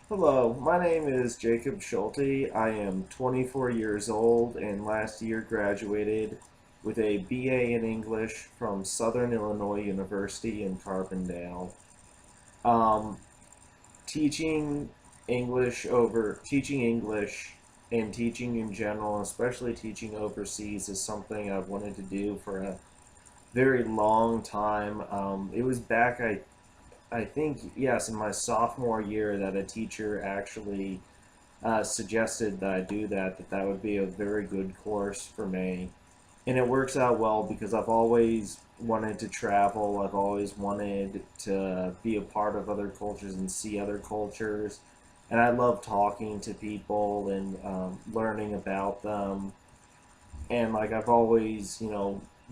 Hello, my name is Jacob Schulte. I am 24 years old and last year graduated with a BA in English from Southern Illinois University in Carbondale. Um, teaching English and teaching in general, especially teaching overseas, is something I've wanted to do for a very long time. It was back, I think, yes, in my sophomore year that a teacher actually suggested that I do that would be a very good course for me. And it works out well because I've always wanted to travel. I've always wanted to be a part of other cultures and see other cultures. And I love talking to people and learning about them. And like I've always,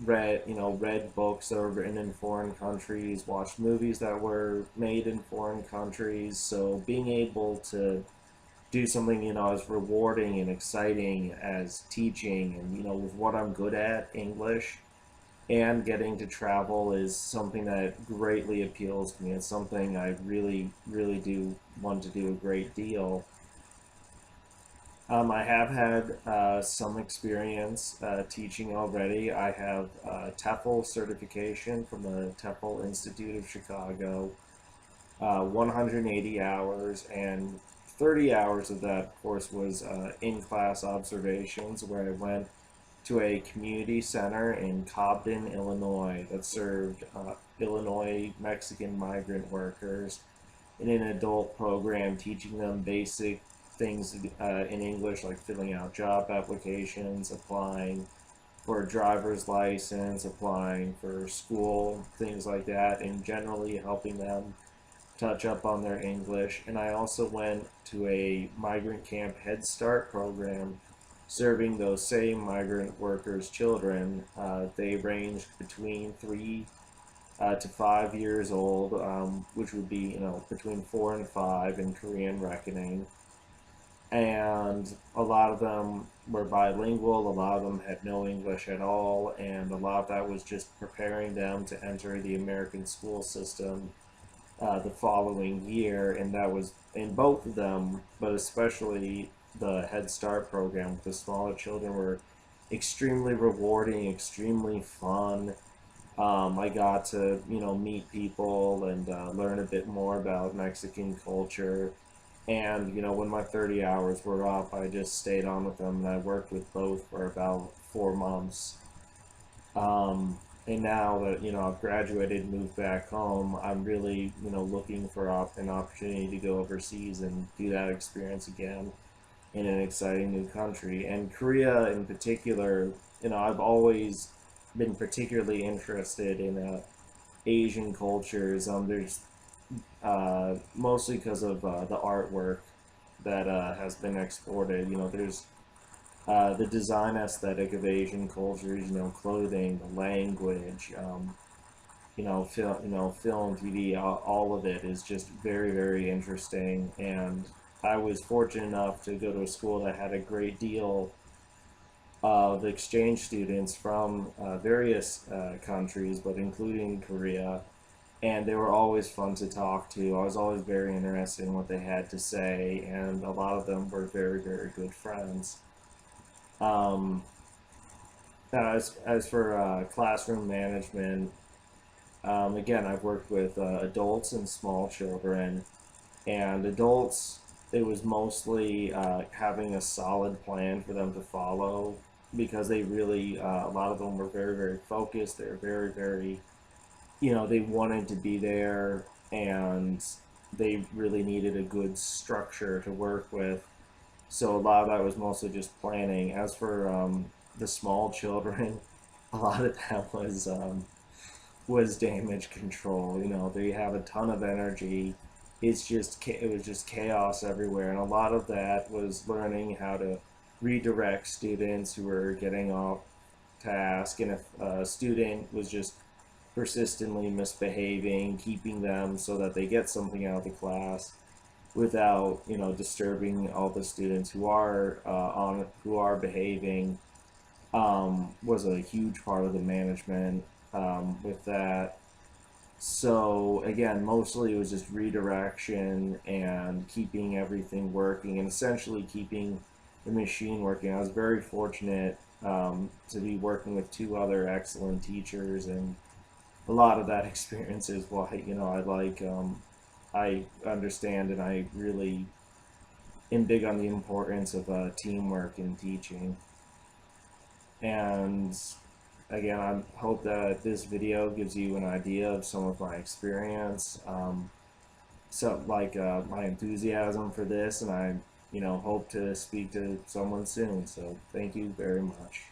read books that were written in foreign countries, watched movies that were made in foreign countries. So being able to do something as rewarding and exciting as teaching and with what I'm good at, English, and getting to travel is something that greatly appeals to me. It's something I really do want to do a great deal. I have had some experience teaching already. I have TEFL certification from the TEFL Institute of Chicago, 180 hours, and 30 hours of that, of course, was in-class observations where I went to a community center in Cobden, Illinois that served Illinois Mexican migrant workers in an adult program teaching them basic things in English like filling out job applications, applying for a driver's license, applying for school, things like that, and generally helping them touch up on their English. And I also went to a migrant camp Head Start program serving those same migrant workers' children. They ranged between 3 to 5 years old, which would be, between 4 and 5 in Korean reckoning. And a lot of them were bilingual, a lot of them had no English at all, and a lot of that was just preparing them to enter the American school system the following year, and that was in both of them, but especially the Head Start program with the smaller children were extremely rewarding, extremely fun. I got to meet people and learn a bit more about Mexican culture. And when my 30 hours were up, I just stayed on with them, and I worked with both for about 4 months. Um, and now that I've graduated and moved back home, I'm really looking for an opportunity to go overseas and do that experience again in an exciting new country. And Korea in particular, I've always been particularly interested in Asian cultures. There's mostly because of the artwork that has been exported. There's the design aesthetic of Asian cultures, clothing, the language, film, TV, all of it is just very interesting. And I was fortunate enough to go to a school that had a great deal of exchange students from various countries, but including Korea. And they were always fun to talk to. I was always very interested in what they had to say, and a lot of them were very good friends. Um, as for classroom management, again, I've worked with adults and small children. And adults, it was mostly having a solid plan for them to follow because they really, a lot of them were very focused. They were very, they wanted to be there, and they really needed a good structure to work with. So a lot of that was mostly just planning. As for the small children, a lot of that was damage control. They have a ton of energy. It was just chaos everywhere, and a lot of that was learning how to redirect students who were getting off task. And if a student was just persistently misbehaving, keeping them so that they get something out of the class without disturbing all the students who are behaving, was a huge part of the management with that. So again, mostly it was just redirection and keeping everything working and essentially keeping the machine working. I was very fortunate to be working with two other excellent teachers, and a lot of that experience is why I understand and I really am big on the importance of teamwork in teaching. And again, I hope that this video gives you an idea of some of my experience, my enthusiasm for this, and I hope to speak to someone soon. So thank you very much.